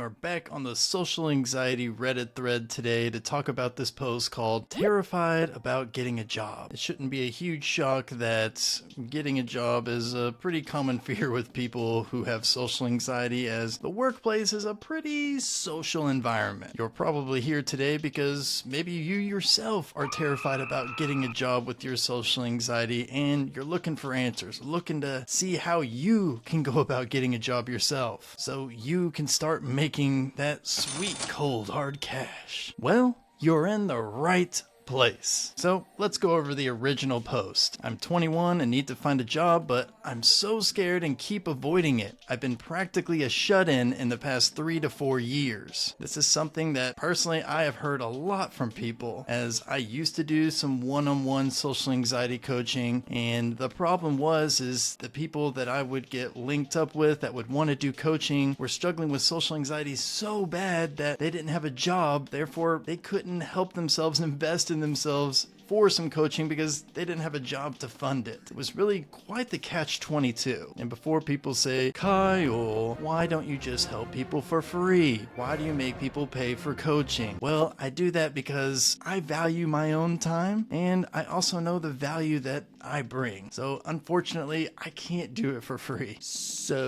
are back on the social anxiety Reddit thread today to talk about this post called Terrified About Getting a Job. It shouldn't be a huge shock that getting a job is a pretty common fear with people who have social anxiety, as the workplace is a pretty social environment. You're probably here today because maybe you yourself are terrified about getting a job with your social anxiety and you're looking for answers, looking to see how you can go about getting a job yourself so you can start making that sweet, cold, hard cash. Well, you're in the right place. So let's go over the original post. I'm 21 and need to find a job, but I'm so scared and keep avoiding it. I've been practically a shut-in in the past 3 to 4 years. This is something that personally I have heard a lot from people, as I used to do some one-on-one social anxiety coaching, and the problem is the people that I would get linked up with that would want to do coaching were struggling with social anxiety so bad that they didn't have a job, therefore they couldn't help themselves invest in themselves for some coaching because they didn't have a job to fund it. It was really quite the catch-22. And before people say, Kyle, why don't you just help people for free? Why do you make people pay for coaching? Well, I do that because I value my own time and I also know the value that I bring. So unfortunately, I can't do it for free. So...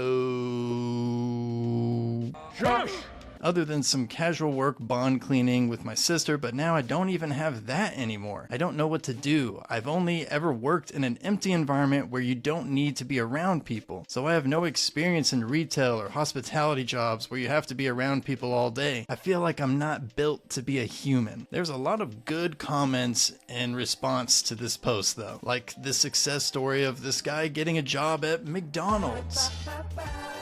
Shush! Other than some casual work bond cleaning with my sister, but now I don't even have that anymore. I don't know what to do. I've only ever worked in an empty environment where you don't need to be around people. So I have no experience in retail or hospitality jobs where you have to be around people all day. I feel like I'm not built to be a human. There's a lot of good comments in response to this post though, like the success story of this guy getting a job at McDonald's.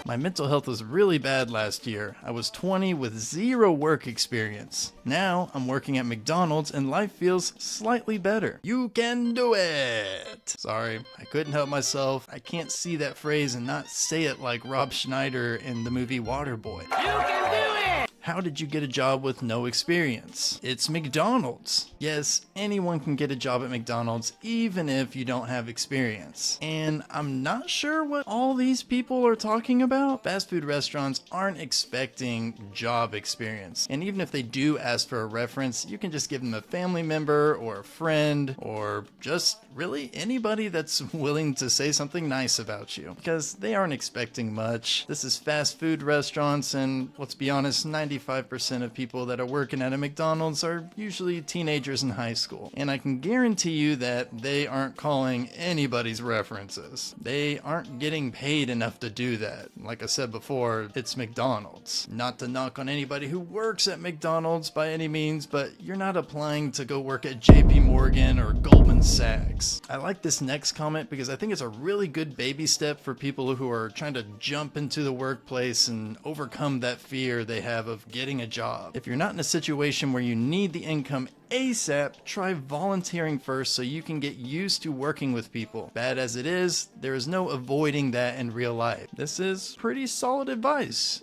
My mental health was really bad last year. I was 20 with zero work experience. Now I'm working at McDonald's and life feels slightly better. You can do it! Sorry, I couldn't help myself. I can't see that phrase and not say it like Rob Schneider in the movie Waterboy. You can do it! How did you get a job with no experience? It's McDonald's. Yes, anyone can get a job at McDonald's even if you don't have experience. And I'm not sure what all these people are talking about. Fast food restaurants aren't expecting job experience. And even if they do ask for a reference, you can just give them a family member or a friend or just really anybody that's willing to say something nice about you, because they aren't expecting much. This is fast food restaurants, and let's be honest, 95% of people that are working at a McDonald's are usually teenagers in high school. And I can guarantee you that they aren't calling anybody's references. They aren't getting paid enough to do that. Like I said before, it's McDonald's. Not to knock on anybody who works at McDonald's by any means, but you're not applying to go work at JP Morgan or Goldman Sachs. I like this next comment because I think it's a really good baby step for people who are trying to jump into the workplace and overcome that fear they have of getting a job. If you're not in a situation where you need the income ASAP, try volunteering first so you can get used to working with people. Bad as it is, there is no avoiding that in real life. This is pretty solid advice.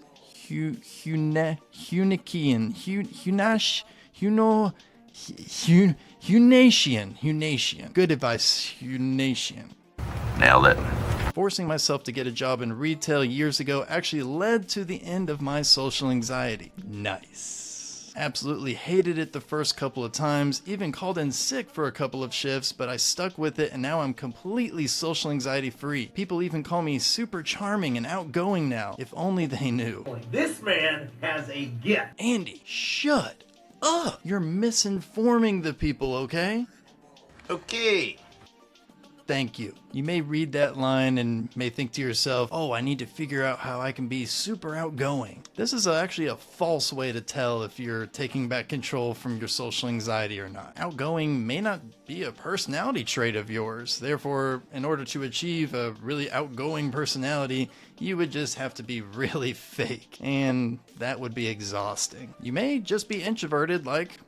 Hunation. Good advice, Hunation. Nailed it. Forcing myself to get a job in retail years ago actually led to the end of my social anxiety. Nice. Absolutely hated it the first couple of times, even called in sick for a couple of shifts, but I stuck with it and now I'm completely social anxiety free. People even call me super charming and outgoing now, if only they knew. This man has a gift. Andy, shut up! You're misinforming the people, okay? Okay. Thank you. You may read that line and may think to yourself, oh, I need to figure out how I can be super outgoing. This is actually a false way to tell if you're taking back control from your social anxiety or not. Outgoing may not be a personality trait of yours. Therefore, in order to achieve a really outgoing personality, you would just have to be really fake. And that would be exhausting. You may just be introverted like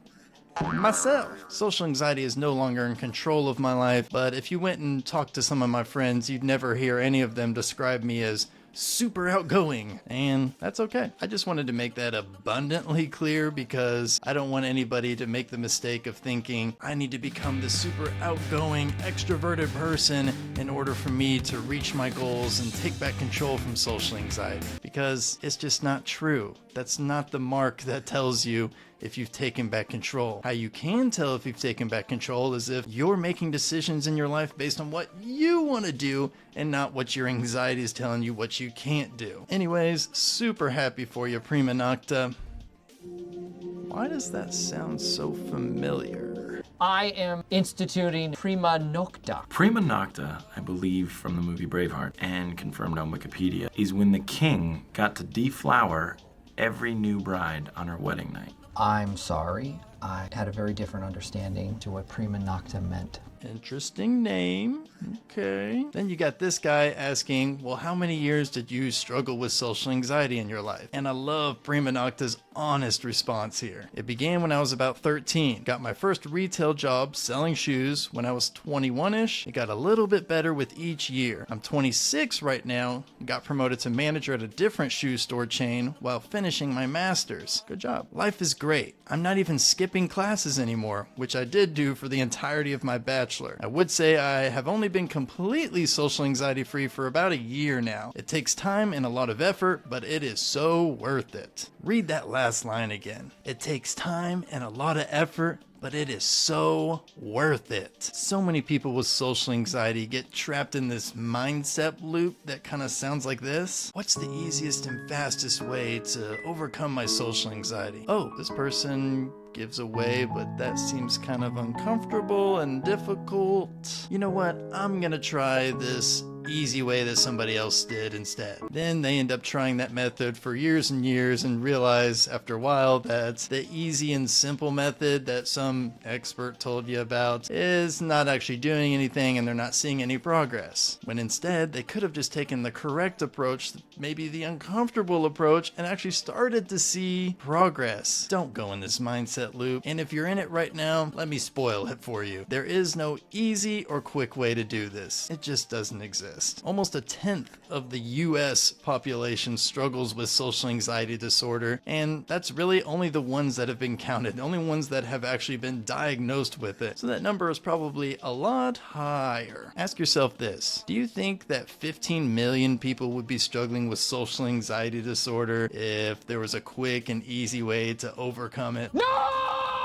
myself. Social anxiety is no longer in control of my life, but if you went and talked to some of my friends, you'd never hear any of them describe me as super outgoing, and that's okay. I just wanted to make that abundantly clear because I don't want anybody to make the mistake of thinking I need to become the super outgoing, extroverted person in order for me to reach my goals and take back control from social anxiety, because it's just not true. That's not the mark that tells you if you've taken back control. How you can tell if you've taken back control is if you're making decisions in your life based on what you want to do and not what your anxiety is telling you what you can't do. Anyways, super happy for you, Prima Nocta. Why does that sound so familiar? I am instituting Prima Nocta. Prima Nocta, I believe from the movie Braveheart and confirmed on Wikipedia, is when the king got to deflower every new bride on her wedding night. I'm sorry. I had a very different understanding to what Prima Nocta meant. Interesting name. Okay. Then you got this guy asking, well, how many years did you struggle with social anxiety in your life? And I love Prima Nocta's honest response here. It began when I was about 13. Got my first retail job selling shoes when I was 21-ish. It got a little bit better with each year. I'm 26 right now. Got promoted to manager at a different shoe store chain while finishing my master's. Good job. Life is great. I'm not even skipping classes anymore, which I did do for the entirety of my bachelor. I would say I have only been completely social anxiety free for about a year now. It takes time and a lot of effort, but it is so worth it. Read that last line again. It takes time and a lot of effort, but it is so worth it. So many people with social anxiety get trapped in this mindset loop that kind of sounds like this. What's the easiest and fastest way to overcome my social anxiety? Oh, this person gives away, but that seems kind of uncomfortable and difficult. You know what? I'm gonna try this easy way that somebody else did instead. Then they end up trying that method for years and years and realize after a while that the easy and simple method that some expert told you about is not actually doing anything and they're not seeing any progress. When instead they could have just taken the correct approach, maybe the uncomfortable approach, and actually started to see progress. Don't go in this mindset loop. And if you're in it right now, let me spoil it for you. There is no easy or quick way to do this. It just doesn't exist. Almost a tenth of the US population struggles with social anxiety disorder, and that's really only the ones that have been counted, the only ones that have actually been diagnosed with it. So that number is probably a lot higher. Ask yourself this: do you think that 15 million people would be struggling with social anxiety disorder if there was a quick and easy way to overcome it? No!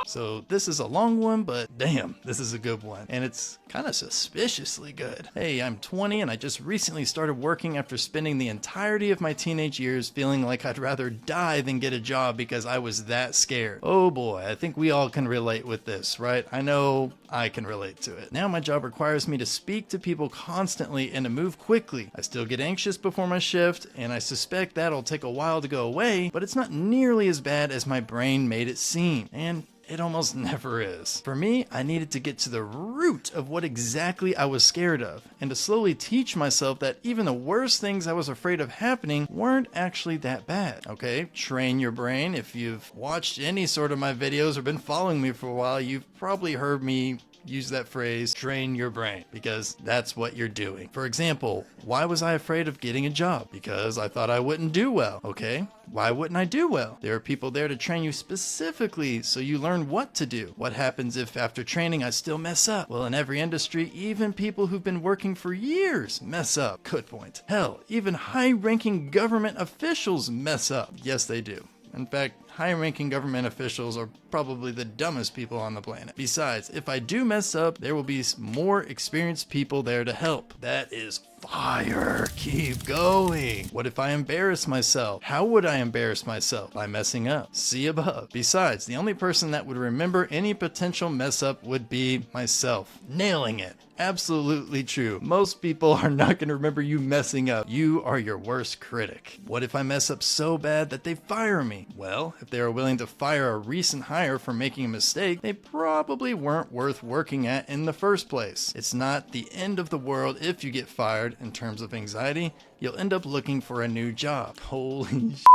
So this is a long one, but damn, this is a good one. And it's kind of suspiciously good. Hey, I'm 20 and I just recently started working after spending the entirety of my teenage years feeling like I'd rather die than get a job because I was that scared. Oh boy, I think we all can relate with this, right? I know I can relate to it. Now my job requires me to speak to people constantly and to move quickly. I still get anxious before my shift, and I suspect that'll take a while to go away, but it's not nearly as bad as my brain made it seem. And it almost never is. For me, I needed to get to the root of what exactly I was scared of, and to slowly teach myself that even the worst things I was afraid of happening weren't actually that bad. Okay, train your brain. If you've watched any sort of my videos or been following me for a while, you've probably heard me use that phrase, train your brain, because that's what you're doing. For example, why was I afraid of getting a job? Because I thought I wouldn't do well. Okay, why wouldn't I do well? There are people there to train you specifically so you learn what to do. What happens if after training I still mess up? Well, in every industry, even people who've been working for years mess up. Good point. Hell, even high-ranking government officials mess up. Yes, they do. In fact, high-ranking government officials are probably the dumbest people on the planet. Besides, if I do mess up, there will be more experienced people there to help. That is fire. Keep going. What if I embarrass myself? How would I embarrass myself? By messing up. See above. Besides, the only person that would remember any potential mess up would be myself. Nailing it. Absolutely true. Most people are not going to remember you messing up. You are your worst critic. What if I mess up so bad that they fire me? Well, if they are willing to fire a recent hire for making a mistake, they probably weren't worth working at in the first place. It's not the end of the world if you get fired. In terms of anxiety, you'll end up looking for a new job. Holy shit.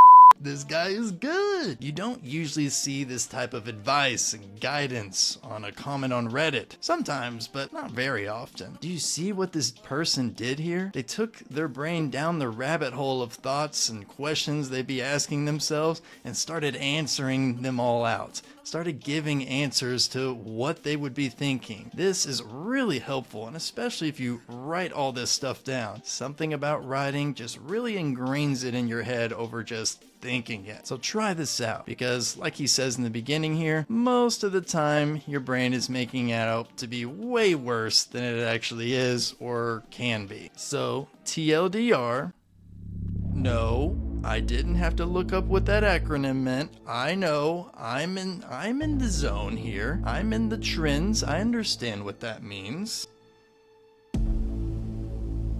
This guy is good. You don't usually see this type of advice and guidance on a comment on Reddit. Sometimes, but not very often. Do you see what this person did here? They took their brain down the rabbit hole of thoughts and questions they'd be asking themselves and started answering them all out. started giving answers to what they would be thinking. This is really helpful, and especially if you write all this stuff down. Something about writing just really ingrains it in your head over just thinking it. So try this out, because like he says in the beginning here, most of the time your brain is making it out to be way worse than it actually is or can be. So TLDR, no, I didn't have to look up what that acronym meant. I know, I'm in the zone here. I'm in the trends. I understand what that means.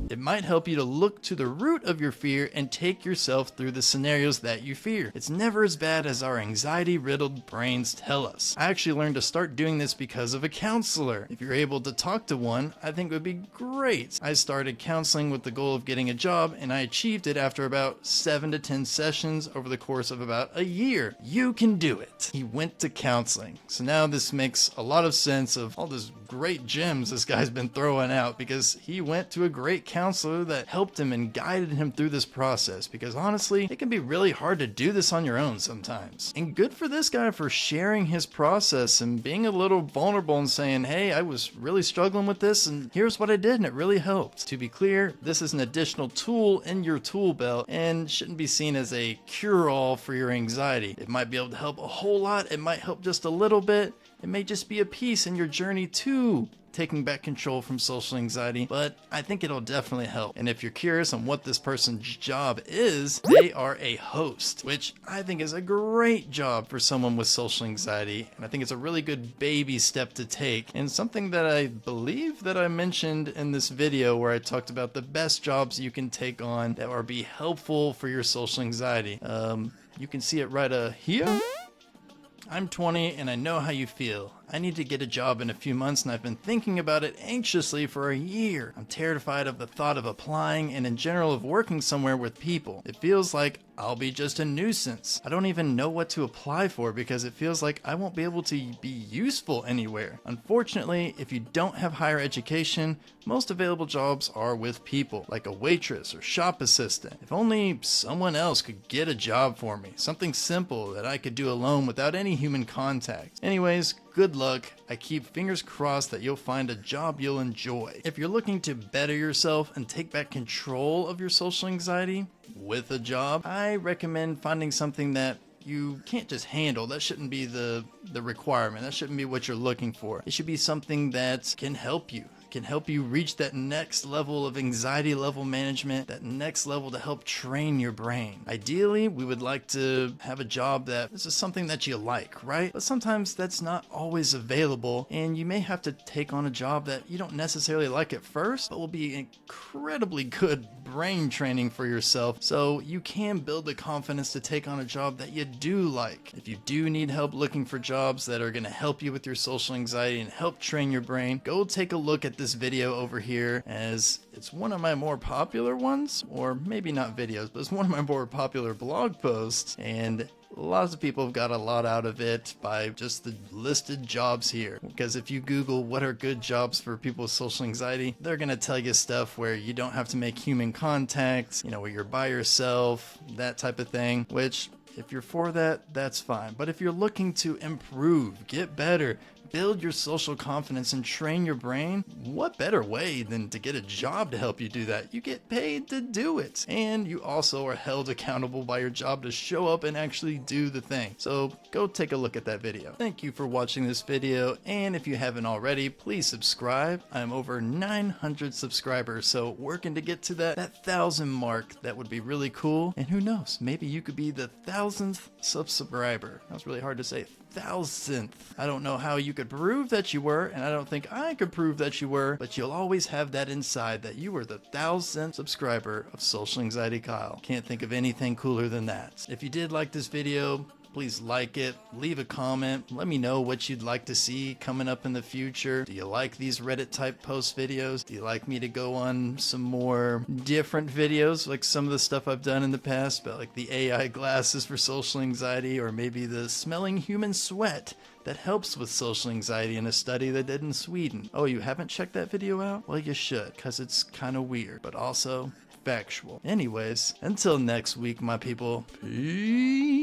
It might help you to look to the root of your fear and take yourself through the scenarios that you fear. It's never as bad as our anxiety-riddled brains tell us. I actually learned to start doing this because of a counselor. If you're able to talk to one, I think it would be great. I started counseling with the goal of getting a job, and I achieved it after about 7 to 10 sessions over the course of about a year. You can do it. He went to counseling. So now this makes a lot of sense of all this great gems this guy's been throwing out, because he went to a great counselor that helped him and guided him through this process, because honestly, it can be really hard to do this on your own sometimes. And good for this guy for sharing his process and being a little vulnerable and saying, hey, I was really struggling with this and here's what I did and it really helped. To be clear, this is an additional tool in your tool belt and shouldn't be seen as a cure-all for your anxiety. It might be able to help a whole lot, it might help just a little bit, it may just be a piece in your journey to taking back control from social anxiety, but I think it'll definitely help. And if you're curious on what this person's job is, they are a host, which I think is a great job for someone with social anxiety, and I think it's a really good baby step to take, and something that I believe that I mentioned in this video where I talked about the best jobs you can take on that will be helpful for your social anxiety. You can see it right here. I'm 20 and I know how you feel. I need to get a job in a few months and I've been thinking about it anxiously for a year. I'm terrified of the thought of applying and in general of working somewhere with people. It feels like I'll be just a nuisance. I don't even know what to apply for because it feels like I won't be able to be useful anywhere. Unfortunately, if you don't have higher education, most available jobs are with people, like a waitress or shop assistant. If only someone else could get a job for me, something simple that I could do alone without any human contact. Anyways, good luck. I keep fingers crossed that you'll find a job you'll enjoy. If you're looking to better yourself and take back control of your social anxiety with a job, I recommend finding something that you can't just handle. That shouldn't be the requirement. That shouldn't be what you're looking for. It should be something that can help you. Can help you reach that next level of anxiety level management, that next level to help train your brain. Ideally, we would like to have a job that this is something that you like, right? But sometimes that's not always available, and you may have to take on a job that you don't necessarily like at first, but will be incredibly good brain training for yourself, so you can build the confidence to take on a job that you do like. If you do need help looking for jobs that are going to help you with your social anxiety and help train your brain, go take a look at this video over here, as it's one of my more popular ones, or maybe not videos, but it's one of my more popular blog posts, and lots of people have got a lot out of it by just the listed jobs here. Because if you Google what are good jobs for people with social anxiety, they're going to tell you stuff where you don't have to make human contact, you know, where you're by yourself, that type of thing, which if you're for that, that's fine. But if you're looking to improve, get better, build your social confidence and train your brain, what better way than to get a job to help you do that? You get paid to do it. And you also are held accountable by your job to show up and actually do the thing. So go take a look at that video. Thank you for watching this video. And if you haven't already, please subscribe. I'm over 900 subscribers. So working to get to that 1,000 mark, that would be really cool. And who knows, maybe you could be the 1,000th subscriber. That was really hard to say. 1,000th. I don't know how you could prove that you were, and I don't think I could prove that you were, but you'll always have that inside that you were the 1,000th subscriber of Social Anxiety Kyle. Can't think of anything cooler than that. If you did like this video, please like it, leave a comment, let me know what you'd like to see coming up in the future. Do you like these Reddit type post videos? Do you like me to go on some more different videos, like some of the stuff I've done in the past, about like the AI glasses for social anxiety, or maybe the smelling human sweat that helps with social anxiety in a study they did in Sweden? Oh, you haven't checked that video out? Well, you should, because it's kind of weird, but also factual. Anyways, until next week, my people, peace.